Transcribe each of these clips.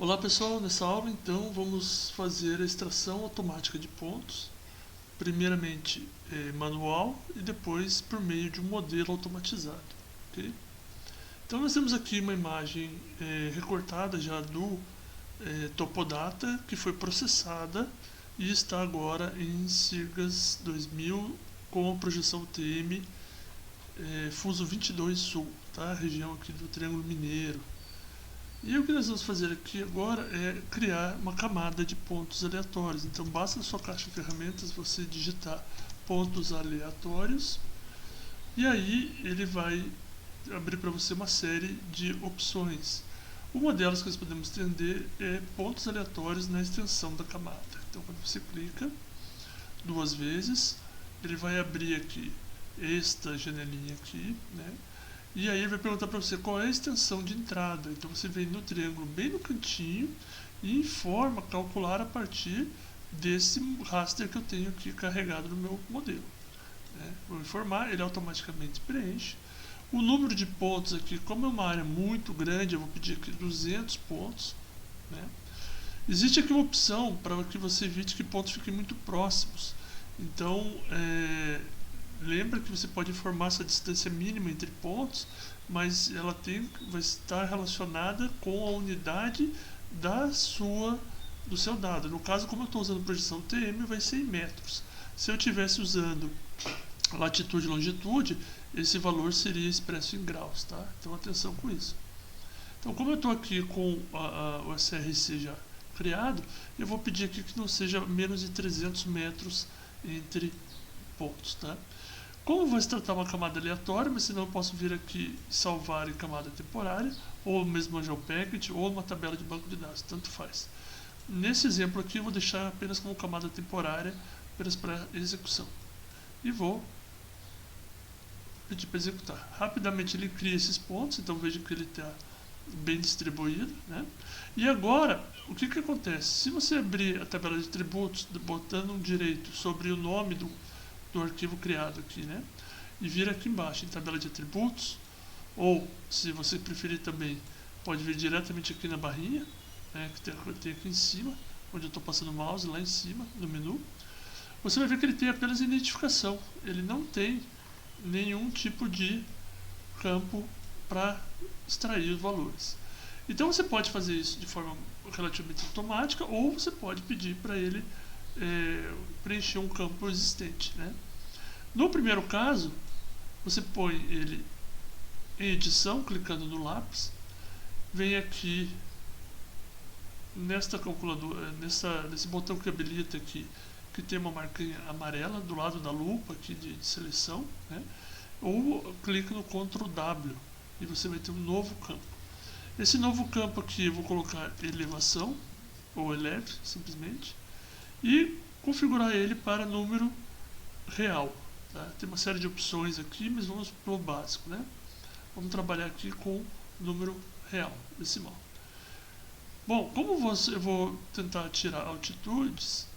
Olá pessoal, nessa aula então vamos fazer a extração automática de pontos, primeiramente manual e depois por meio de um modelo automatizado. Okay? Então nós temos aqui uma imagem recortada já do Topodata, que foi processada e está agora em Sirgas 2000 com a projeção TM Fuso 22 Sul, tá? Região aqui do Triângulo Mineiro. E o que nós vamos fazer aqui agora é criar uma camada de pontos aleatórios. Então basta na sua caixa de ferramentas você digitar pontos aleatórios e aí ele vai abrir para você uma série de opções. Uma delas que nós podemos estender é pontos aleatórios na extensão da camada. Então quando você clica duas vezes, ele vai abrir aqui esta janelinha aqui, né? E aí ele vai perguntar para você qual é a extensão de entrada. Então você vem no triângulo bem no cantinho e informa, calcular a partir desse raster que eu tenho aqui carregado no meu modelo. Vou informar, ele automaticamente preenche. O número de pontos aqui, como é uma área muito grande, eu vou pedir aqui 200 pontos. Né? Existe aqui uma opção para que você evite que pontos fiquem muito próximos. Então, lembra que você pode informar essa distância mínima entre pontos, mas ela vai estar relacionada com a unidade do seu dado. No caso, como eu estou usando projeção TM, vai ser em metros. Se eu estivesse usando latitude e longitude, esse valor seria expresso em graus. Tá? Então atenção com isso. Então, como eu estou aqui com o SRC já criado, eu vou pedir aqui que não seja menos de 300 metros entre pontos. Tá? Como vai se tratar uma camada aleatória, mas senão eu posso vir aqui salvar em camada temporária, ou mesmo uma GeoPacket, ou uma tabela de banco de dados, tanto faz. Nesse exemplo aqui eu vou deixar apenas como camada temporária, apenas para execução. E vou pedir para executar. Rapidamente ele cria esses pontos, então veja que ele está bem distribuído. Né? E agora, o que acontece? Se você abrir a tabela de atributos, botando um direito sobre o nome do arquivo criado aqui, né? E vir aqui embaixo em tabela de atributos, ou se você preferir também, pode vir diretamente aqui na barrinha, né, que tem aqui em cima, onde eu estou passando o mouse, lá em cima, no menu. Você vai ver que ele tem apenas identificação, ele não tem nenhum tipo de campo para extrair os valores. Então você pode fazer isso de forma relativamente automática, ou você pode pedir para ele preencher um campo existente. Né? No primeiro caso, você põe ele em edição, clicando no lápis, vem aqui nesta calculadora, nesse botão que habilita aqui, que tem uma marquinha amarela do lado da lupa aqui de seleção, né? Ou clica no Ctrl W e você vai ter um novo campo. Esse novo campo aqui eu vou colocar elevação, ou eleve, simplesmente, e configurar ele para número real. Tá? Tem uma série de opções aqui, mas vamos para o básico. Né? Vamos trabalhar aqui com número real, decimal. Bom, como eu vou tentar tirar altitudes,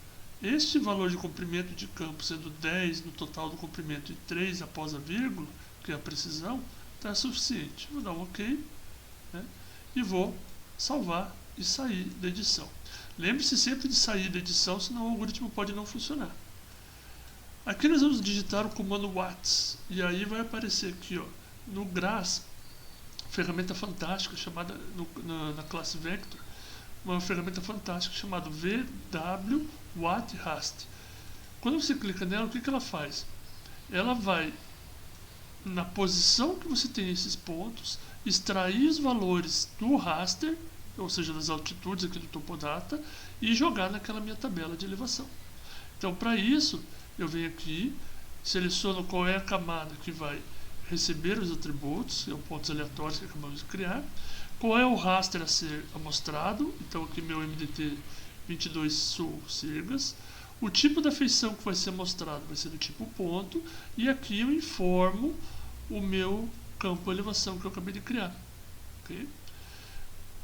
este valor de comprimento de campo, sendo 10 no total do comprimento e 3 após a vírgula, que é a precisão, está suficiente. Vou dar um OK, né? E vou salvar e sair da edição. Lembre-se sempre de sair da edição, senão o algoritmo pode não funcionar. Aqui nós vamos digitar o comando watts, e aí vai aparecer aqui, ó, no GRASS, ferramenta fantástica chamada, na classe Vector, uma ferramenta fantástica chamada VW-WattRast. Quando você clica nela, o que ela faz? Ela vai, na posição que você tem esses pontos, extrair os valores do raster, ou seja, das altitudes aqui do Topodata, e jogar naquela minha tabela de elevação. Então, para isso, eu venho aqui, seleciono qual é a camada que vai receber os atributos, que são pontos aleatórios que acabamos de criar, qual é o raster a ser amostrado, então aqui meu MDT 22 Sul Sirgas, o tipo da feição que vai ser mostrado vai ser do tipo ponto, e aqui eu informo o meu campo elevação que eu acabei de criar. Okay?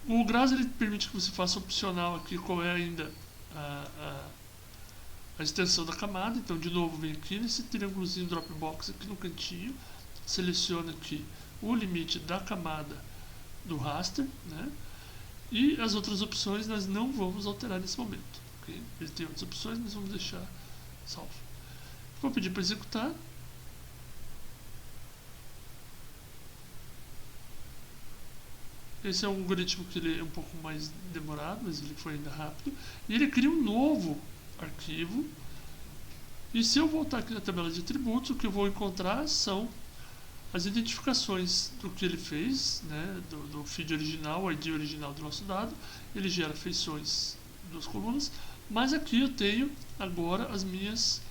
O GRASS ele permite que você faça opcional aqui qual é ainda a extensão da camada. Então de novo vem aqui nesse triângulozinho Dropbox aqui no cantinho, seleciona aqui o limite da camada do raster, né? E as outras opções nós não vamos alterar nesse momento. Okay? Ele tem outras opções, nós vamos deixar salvo. Vou pedir para executar. Esse é um algoritmo que ele é um pouco mais demorado, mas ele foi ainda rápido. E ele cria um novo arquivo. E se eu voltar aqui na tabela de atributos, o que eu vou encontrar são as identificações do que ele fez, né, do feed original, o ID original do nosso dado. Ele gera feições, duas colunas. Mas aqui eu tenho agora as minhas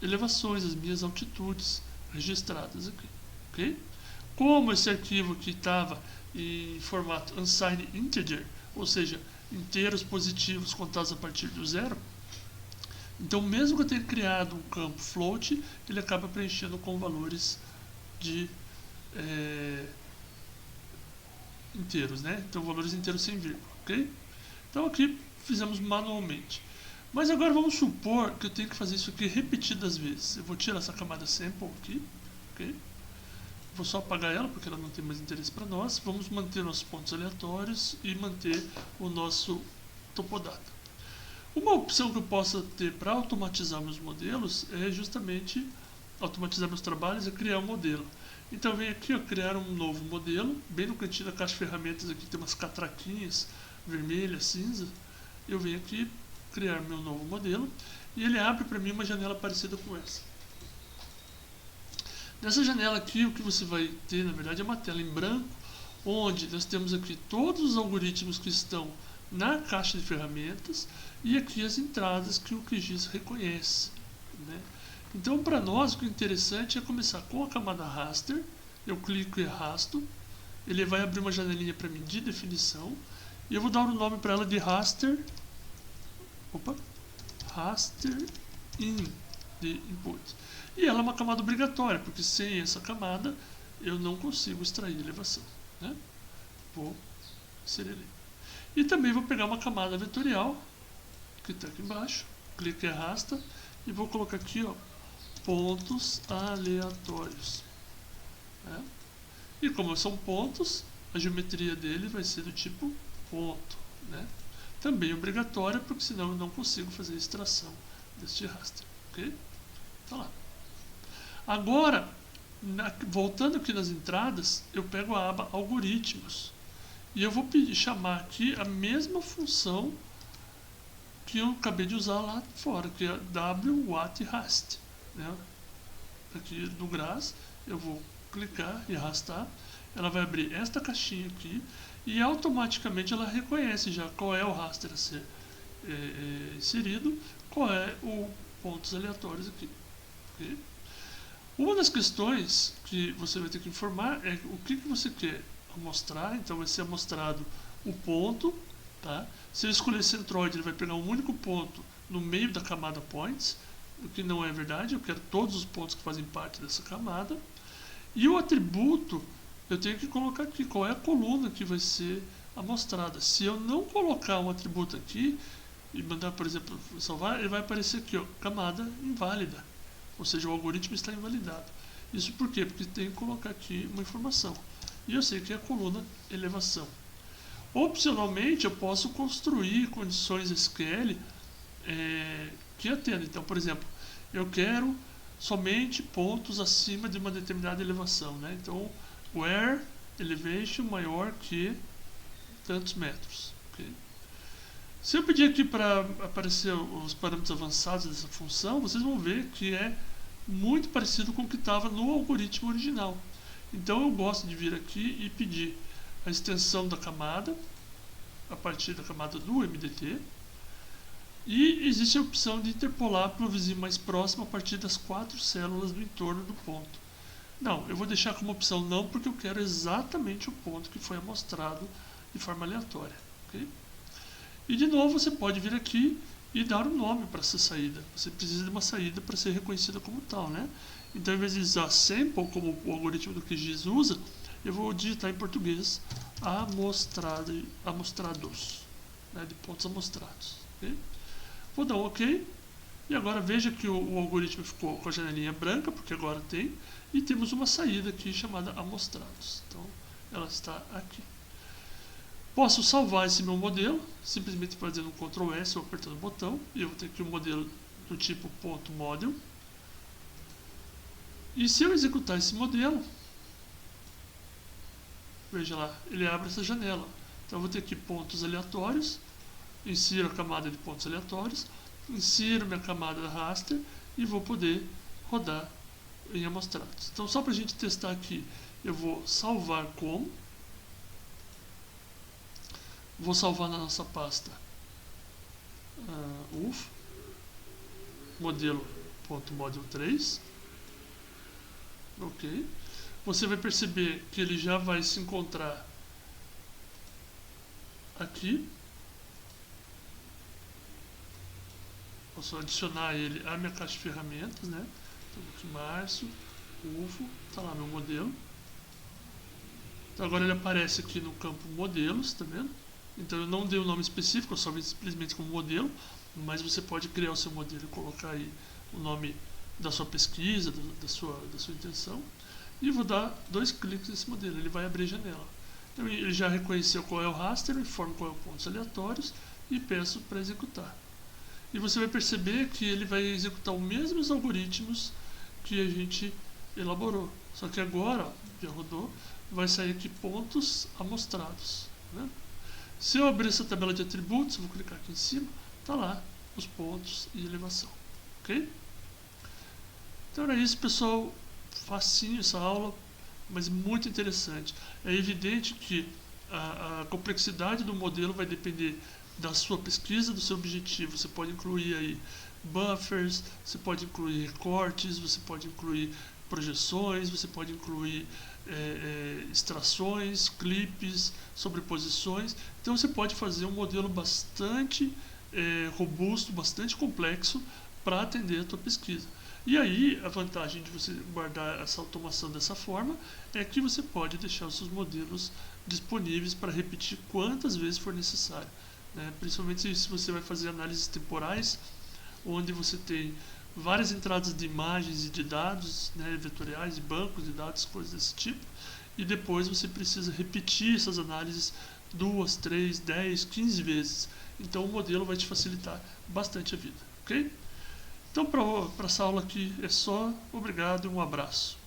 elevações, as minhas altitudes registradas aqui. Okay? Como esse arquivo aqui estava em formato unsigned integer, ou seja, inteiros positivos contados a partir do zero, então mesmo que eu tenha criado um campo float, ele acaba preenchendo com valores de inteiros, né? Então valores inteiros sem vírgula, ok? Então aqui fizemos manualmente. Mas agora vamos supor que eu tenho que fazer isso aqui repetidas vezes. Eu vou tirar essa camada sample aqui, ok? Vou só apagar ela porque ela não tem mais interesse para nós. Vamos manter nossos pontos aleatórios e manter o nosso topodata. Uma opção que eu possa ter para automatizar meus modelos é justamente automatizar meus trabalhos e criar um modelo. Então eu venho aqui, ó, criar um novo modelo. Bem no cantinho da caixa de ferramentas aqui tem umas catraquinhas vermelhas, cinza. Eu venho aqui criar meu novo modelo e ele abre para mim uma janela parecida com essa. Nessa janela aqui, o que você vai ter, na verdade, é uma tela em branco, onde nós temos aqui todos os algoritmos que estão na caixa de ferramentas e aqui as entradas que o QGIS reconhece, né? Então, para nós, o que é interessante é começar com a camada raster. Eu clico e arrasto, ele vai abrir uma janelinha para mim de definição e eu vou dar o nome para ela de raster, raster in de input. E ela é uma camada obrigatória, porque sem essa camada eu não consigo extrair elevação, né? Vou inserir ali. E também vou pegar uma camada vetorial, que está aqui embaixo, clique e arrasta, e vou colocar aqui, ó, pontos aleatórios. Né? E como são pontos, a geometria dele vai ser do tipo ponto, né? Também obrigatória, porque senão eu não consigo fazer a extração deste raster. Ok? Tá lá. Agora, voltando aqui nas entradas, eu pego a aba algoritmos e eu vou chamar aqui a mesma função que eu acabei de usar lá fora, que é wwhat_rast, né? Aqui no GRASS eu vou clicar e arrastar, ela vai abrir esta caixinha aqui e automaticamente ela reconhece já qual é o raster a ser inserido, qual é o pontos aleatórios aqui. Okay? Uma das questões que você vai ter que informar é o que você quer amostrar. Então vai ser amostrado o ponto, tá? Se eu escolher centroide, ele vai pegar um único ponto no meio da camada points, o que não é verdade. Eu quero todos os pontos que fazem parte dessa camada. E o atributo, eu tenho que colocar aqui qual é a coluna que vai ser amostrada. Se eu não colocar um atributo aqui e mandar, por exemplo, salvar, ele vai aparecer aqui, ó, camada inválida. Ou seja, o algoritmo está invalidado. Isso por quê? Porque tem que colocar aqui uma informação. E eu sei que é a coluna elevação. Opcionalmente, eu posso construir condições SQL que atendem. Então, por exemplo, eu quero somente pontos acima de uma determinada elevação, né? Então, where elevation maior que tantos metros. Okay? Se eu pedir aqui para aparecer os parâmetros avançados dessa função, vocês vão ver que é muito parecido com o que estava no algoritmo original. Então eu gosto de vir aqui e pedir a extensão da camada, a partir da camada do MDT, e existe a opção de interpolar para o vizinho mais próximo a partir das 4 células do entorno do ponto. Não, eu vou deixar como opção não, porque eu quero exatamente o ponto que foi amostrado de forma aleatória. Okay? E de novo você pode vir aqui e dar um nome para essa saída. Você precisa de uma saída para ser reconhecida como tal, né? Então, ao invés de usar sample, como o algoritmo do QGIS usa, eu vou digitar em português amostrados, né? De pontos amostrados. Okay? Vou dar um OK. E agora veja que o algoritmo ficou com a janelinha branca, porque agora tem. E temos uma saída aqui chamada amostrados. Então, ela está aqui. Posso salvar esse meu modelo, simplesmente fazendo um Ctrl S ou apertando o botão, e eu vou ter aqui um modelo do tipo .model. E se eu executar esse modelo, veja lá, ele abre essa janela. Então eu vou ter aqui pontos aleatórios, insiro a camada de pontos aleatórios, insiro minha camada raster e vou poder rodar em amostrados. Então só para a gente testar aqui, eu vou salvar como. Vou salvar na nossa pasta UF, modelo.model 3. Ok. Você vai perceber que ele já vai se encontrar aqui. Posso adicionar ele à minha caixa de ferramentas, né? Então aqui março, UFO, está lá meu modelo. Então agora ele aparece aqui no campo modelos, tá vendo? Então eu não dei um nome específico, eu só vi simplesmente como modelo, mas você pode criar o seu modelo e colocar aí o nome da sua pesquisa, da sua intenção. E vou dar 2 cliques nesse modelo, ele vai abrir a janela. Então ele já reconheceu qual é o raster, informa qual é o pontos aleatórios e peço para executar. E você vai perceber que ele vai executar os mesmos algoritmos que a gente elaborou. Só que agora, ó, já rodou, vai sair aqui pontos amostrados, né? Se eu abrir essa tabela de atributos, eu vou clicar aqui em cima, está lá os pontos e elevação. Ok? Então era isso, pessoal. Facinho essa aula, mas muito interessante. É evidente que a complexidade do modelo vai depender da sua pesquisa, do seu objetivo. Você pode incluir aí buffers, você pode incluir recortes, você pode incluir projeções, você pode incluir extrações, clipes, sobreposições. Então você pode fazer um modelo bastante robusto, bastante complexo para atender a tua pesquisa. E aí a vantagem de você guardar essa automação dessa forma é que você pode deixar os seus modelos disponíveis para repetir quantas vezes for necessário, né? Principalmente se você vai fazer análises temporais, onde você tem várias entradas de imagens e de dados, né, vetoriais, de bancos de dados, coisas desse tipo, e depois você precisa repetir essas análises 2, 3, 10, 15 vezes. Então o modelo vai te facilitar bastante a vida, ok? Então para essa aula aqui é só. Obrigado e um abraço.